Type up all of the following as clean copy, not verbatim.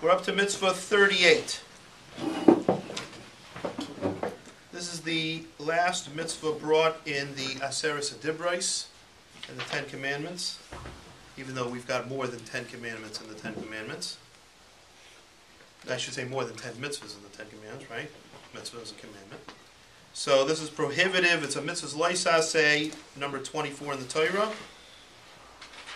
We're up to mitzvah 38. This is the last mitzvah brought in the Aseres Adibrais, in the 10 Commandments, even though we've got more than 10 Commandments in the 10 Commandments. I should say more than 10 mitzvahs in the 10 Commandments, right? Mitzvah is a commandment. So this is prohibitive. It's a mitzvah's loisaseh, number 24 in the Torah.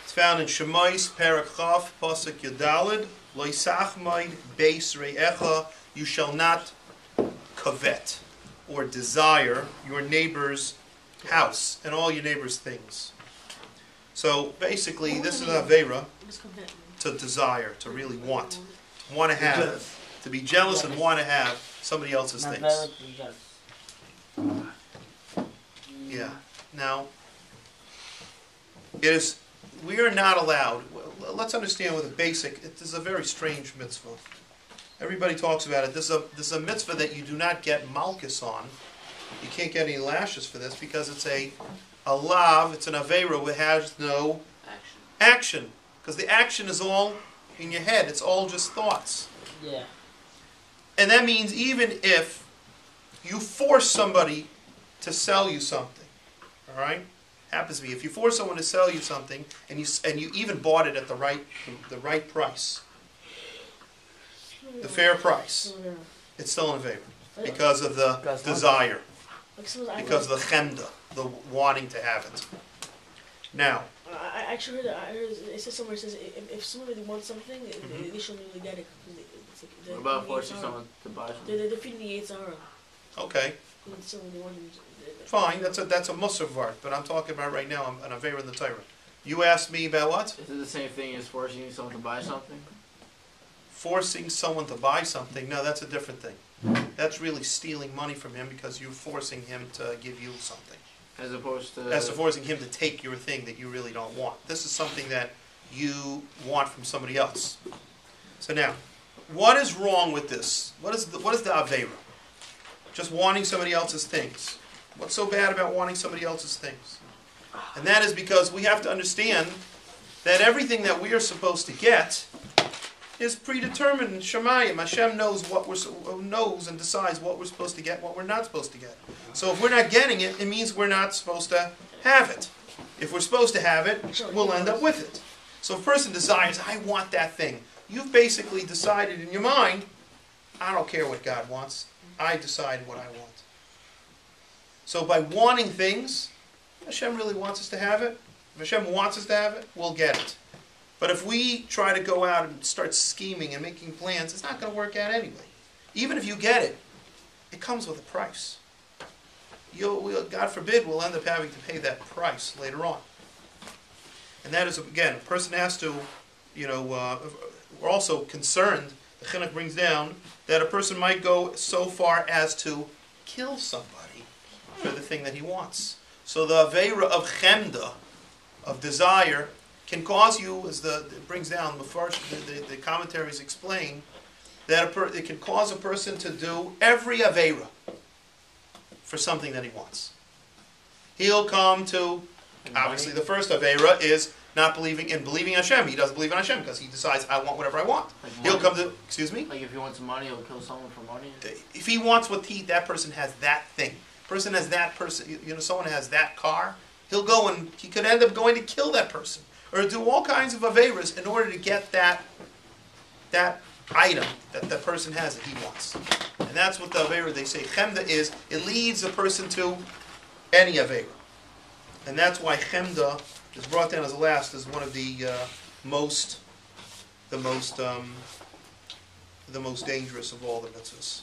It's found in Shemais, Perek Chaf, Pasuk Yudalid. Loisachmaid beis re'echa, you shall not covet or desire your neighbor's house and all your neighbor's things. So basically, this is Aveira, to desire, to really want to have, to be jealous and want to have somebody else's things. Yeah. Now, we are not allowed. Let's understand with a basic. This is a very strange mitzvah. Everybody talks about it. This is a mitzvah that you do not get malchus on. You can't get any lashes for this because it's a lav. It's an aveira which has no action. Because the action is all in your head. It's all just thoughts. Yeah. And that means even if you force somebody to sell you something, all right? Happens to be if you force someone to sell you something and you even bought it at the right price, the fair price, it's still in favor because of the desire, because of the chemda, the wanting to have it. Now, I actually heard it says somewhere, it says if someone really wants something, they shouldn't really get it. What about forcing someone to buy something? They're defeating the Yitzhara. Okay. Fine, that's a musar vart, but I'm talking about right now an aveira in the Torah. You asked me about what? Is it the same thing as forcing someone to buy something? Forcing someone to buy something? No, that's a different thing. That's really stealing money from him because you're forcing him to give you something. As opposed to... As to forcing him to take your thing that you really don't want. This is something that you want from somebody else. So now, what is wrong with this? What is the aveira? Just wanting somebody else's things. What's so bad about wanting somebody else's things? And that is because we have to understand that everything that we are supposed to get is predetermined in Shemayim. Hashem knows and decides what we're supposed to get, what we're not supposed to get. So if we're not getting it, it means we're not supposed to have it. If we're supposed to have it, we'll end up with it. So if a person desires, I want that thing, you've basically decided in your mind, I don't care what God wants. I decide what I want. So by wanting things, Hashem really wants us to have it. If Hashem wants us to have it, we'll get it. But if we try to go out and start scheming and making plans, it's not going to work out anyway. Even if you get it, it comes with a price. God forbid we'll end up having to pay that price later on. And that is, again, a person has to, we're also concerned, the Chinuch brings down, that a person might go so far as to kill somebody for the thing that he wants. So the aveira of chemda, of desire, can cause you, as it brings down, the commentaries explain, that it can cause a person to do every aveira for something that he wants. He'll come to, obviously the first aveira is not believing in Hashem. He doesn't believe in Hashem because he decides, I want whatever I want. He'll come to, excuse me? Like if he wants money, he'll kill someone for money? If he wants that person has that thing. Someone has that car, he could end up going to kill that person. Or do all kinds of aveiras in order to get that item that the person has that he wants. And that's what the aveira, they say, chemda is, it leads a person to any aveira. And that's why chemda is brought down as the last as one of the most dangerous of all the mitzvahs.